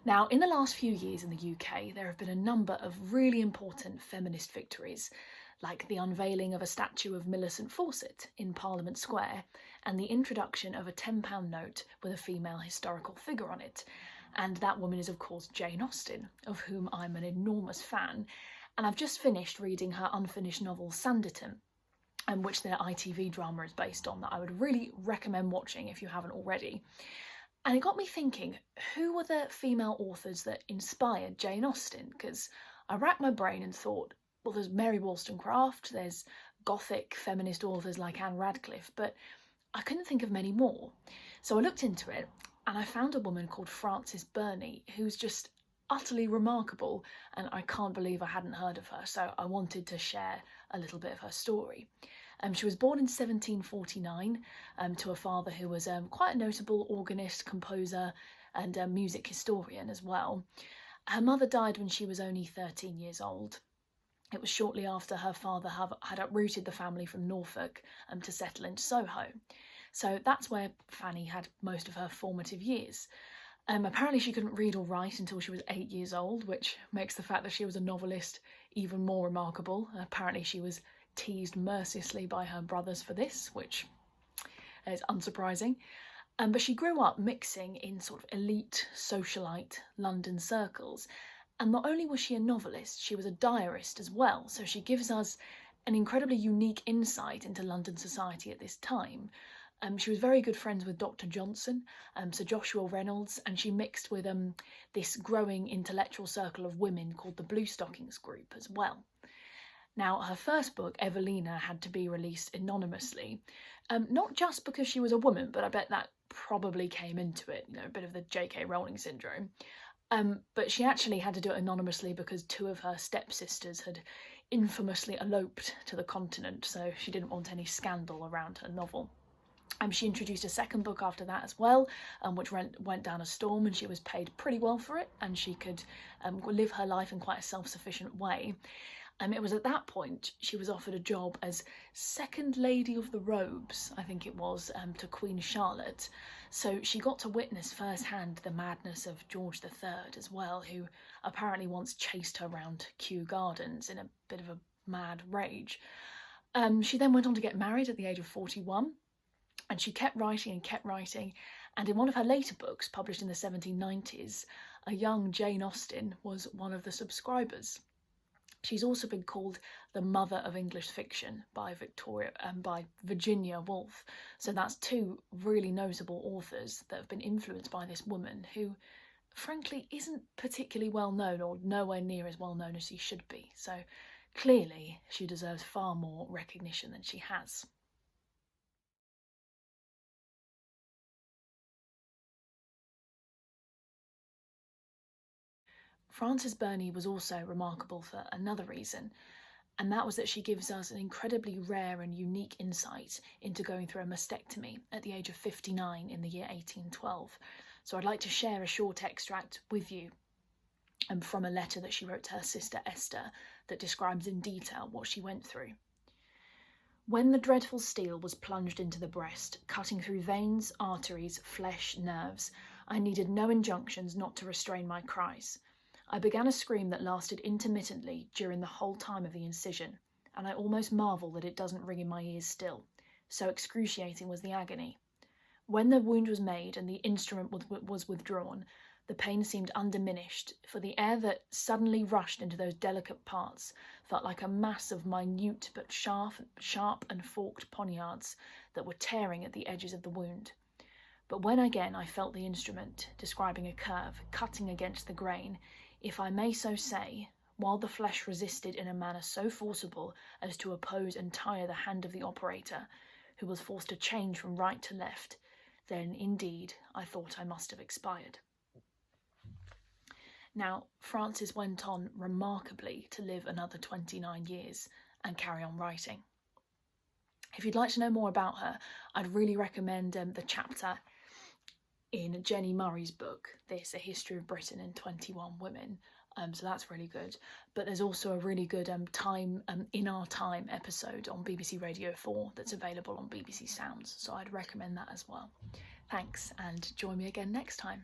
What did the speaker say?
Now, in the last few years in the UK, there have been a number of really important feminist victories, like the unveiling of a statue of Millicent Fawcett in Parliament Square and the introduction of a £10 note with a female historical figure on it. And that woman is, of course, Jane Austen, of whom I'm an enormous fan. And I've just finished reading her unfinished novel Sanditon, which their ITV drama is based on, that I would really recommend watching if you haven't already. And it got me thinking, who were the female authors that inspired Jane Austen? Because I racked my brain and thought, well, there's Mary Wollstonecraft, there's Gothic feminist authors like Anne Radcliffe, but I couldn't think of many more. So I looked into it and I found a woman called Frances Burney, who's just utterly remarkable, and I can't believe I hadn't heard of her, so I wanted to share a little bit of her story. She was born in 1749 to a father who was quite a notable organist, composer and music historian as well. Her mother died when she was only 13 years old. It was shortly after her father had uprooted the family from Norfolk to settle in Soho. So that's where Fanny had most of her formative years. Apparently she couldn't read or write until she was 8 years old, which makes the fact that she was a novelist even more remarkable. Apparently she was teased mercilessly by her brothers for this, which is unsurprising. But she grew up mixing in sort of elite socialite London circles. And not only was she a novelist, she was a diarist as well. So she gives us an incredibly unique insight into London society at this time. She was very good friends with Dr. Johnson, Sir Joshua Reynolds, and she mixed with this growing intellectual circle of women called the Bluestockings group as well. Now, her first book, Evelina, had to be released anonymously, not just because she was a woman, but I bet that probably came into it, a bit of the J.K. Rowling syndrome. But she actually had to do it anonymously because two of her stepsisters had infamously eloped to the continent, so she didn't want any scandal around her novel. She introduced a second book after that as well, which went down a storm, and she was paid pretty well for it, and she could live her life in quite a self-sufficient way. It was at that point she was offered a job as Second Lady of the Robes, I think it was, to Queen Charlotte. So she got to witness firsthand the madness of George III as well, who apparently once chased her round Kew Gardens in a bit of a mad rage. She then went on to get married at the age of 41, and she kept writing, and in one of her later books, published in the 1790s, a young Jane Austen was one of the subscribers. She's also been called the mother of English fiction by Virginia Woolf. So that's two really notable authors that have been influenced by this woman who, frankly, isn't particularly well known, or nowhere near as well known as she should be. So clearly she deserves far more recognition than she has. Frances Burney was also remarkable for another reason, and that was that she gives us an incredibly rare and unique insight into going through a mastectomy at the age of 59 in the year 1812. So I'd like to share a short extract with you from a letter that she wrote to her sister Esther that describes in detail what she went through. When the dreadful steel was plunged into the breast, cutting through veins, arteries, flesh, nerves, I needed no injunctions not to restrain my cries. I began a scream that lasted intermittently during the whole time of the incision, and I almost marvel that it doesn't ring in my ears still. So excruciating was the agony. When the wound was made and the instrument was withdrawn, the pain seemed undiminished, for the air that suddenly rushed into those delicate parts felt like a mass of minute but sharp and forked poniards that were tearing at the edges of the wound. But when again I felt the instrument, describing a curve, cutting against the grain, if I may so say, while the flesh resisted in a manner so forcible as to oppose and tire the hand of the operator, who was forced to change from right to left, then indeed I thought I must have expired. Now, Frances went on remarkably to live another 29 years and carry on writing. If you'd like to know more about her, I'd really recommend the chapter in Jenny Murray's book, A History of Britain in 21 Women. So that's really good. But there's also a really good In Our Time episode on BBC Radio 4 that's available on BBC Sounds. So I'd recommend that as well. Thanks, and join me again next time.